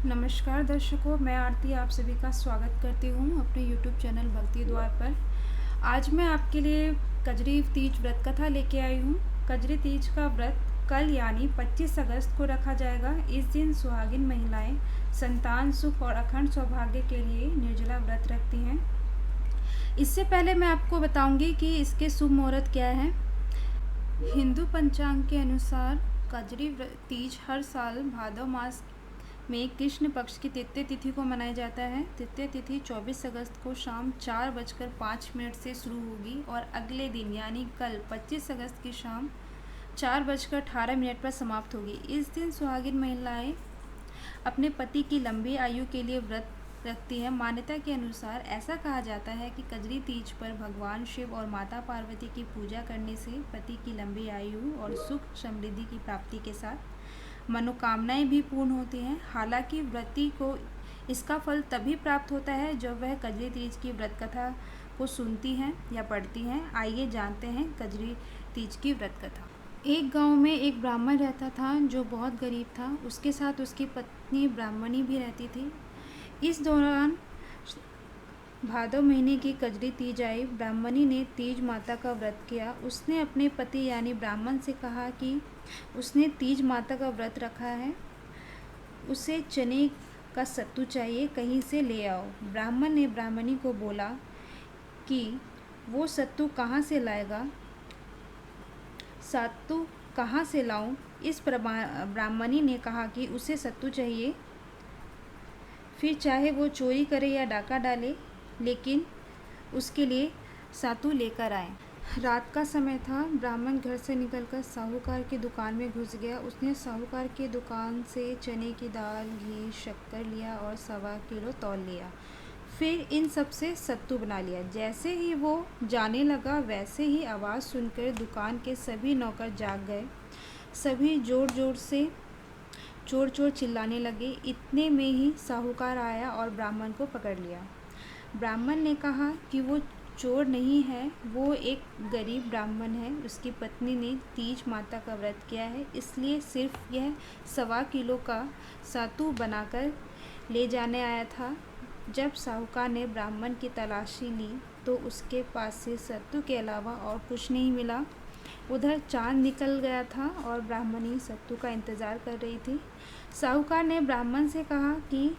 नमस्कार दर्शकों, मैं आरती आप सभी का स्वागत करती हूँ अपने YouTube चैनल भक्ति द्वार पर। आज मैं आपके लिए कजरी तीज व्रत कथा लेके आई हूँ। कजरी तीज का व्रत कल यानी 25 अगस्त को रखा जाएगा। इस दिन सुहागिन महिलाएं संतान सुख और अखंड सौभाग्य के लिए निर्जला व्रत रखती हैं। इससे पहले मैं आपको बताऊंगी कि इसके शुभ मुहूर्त क्या है। हिंदू पंचांग के अनुसार कजरी तीज हर साल भादव मास में कृष्ण पक्ष की तृतीय तिथि को मनाया जाता है। तृतीय तिथि 24 अगस्त को शाम 4:05 से शुरू होगी और अगले दिन यानी कल 25 अगस्त की शाम 4:18 पर समाप्त होगी। इस दिन सुहागिन महिलाएं अपने पति की लंबी आयु के लिए व्रत रखती है। मान्यता के अनुसार ऐसा कहा जाता है कि कजरी तीज पर भगवान शिव और माता पार्वती की पूजा करने से पति की लंबी आयु और सुख समृद्धि की प्राप्ति के साथ मनोकामनाएं भी पूर्ण होती हैं। हालांकि व्रती को इसका फल तभी प्राप्त होता है जब वह कजरी तीज की व्रत कथा को सुनती हैं या पढ़ती हैं। आइए जानते हैं कजरी तीज की व्रत कथा। एक गांव में एक ब्राह्मण रहता था जो बहुत गरीब था। उसके साथ उसकी पत्नी ब्राह्मणी भी रहती थी। इस दौरान भादव महीने की कजरी तीज आई। ब्राह्मणी ने तीज माता का व्रत किया। उसने अपने पति यानी ब्राह्मण से कहा कि उसने तीज माता का व्रत रखा है, उसे चने का सत्तू चाहिए, कहीं से ले आओ। ब्राह्मण ने ब्राह्मणी को बोला कि वो सत्तू कहाँ से लाएगा, सत्तू कहाँ से लाऊं। इस ब्राह्मणी ने कहा कि उसे सत्तू चाहिए, फिर चाहे वो चोरी करे या डाका डाले, लेकिन उसके लिए सत्तू लेकर आए। रात का समय था। ब्राह्मण घर से निकलकर साहूकार की दुकान में घुस गया। उसने साहूकार की दुकान से चने की दाल, घी, शक्कर लिया और 1.25 किलो तौल लिया। फिर इन सब से सत्तू बना लिया। जैसे ही वो जाने लगा वैसे ही आवाज़ सुनकर दुकान के सभी नौकर जाग गए। सभी जोर जोर से चोर चोर चिल्लाने लगे। इतने में ही साहूकार आया और ब्राह्मण को पकड़ लिया। ब्राह्मण ने कहा कि वो चोर नहीं है, वो एक गरीब ब्राह्मण है। उसकी पत्नी ने तीज माता का व्रत किया है, इसलिए सिर्फ यह 1.25 किलो का सत्तू बनाकर ले जाने आया था। जब साहूकार ने ब्राह्मण की तलाशी ली तो उसके पास से सत्तू के अलावा और कुछ नहीं मिला। उधर चांद निकल गया था और ब्राह्मणी सत्तू का इंतज़ार कर रही थी। साहूकार ने ब्राह्मण से कहा कि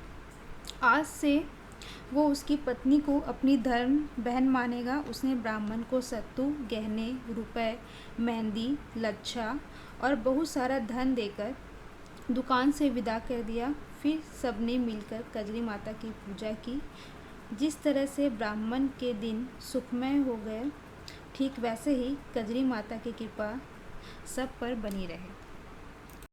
आज से वो उसकी पत्नी को अपनी धर्म बहन मानेगा। उसने ब्राह्मण को सत्तू, गहने, रुपए, मेहंदी, लच्छा और बहुत सारा धन देकर दुकान से विदा कर दिया। फिर सबने मिलकर कजरी माता की पूजा की। जिस तरह से ब्राह्मण के दिन सुखमय हो गए, ठीक वैसे ही कजरी माता की कृपा सब पर बनी रहे।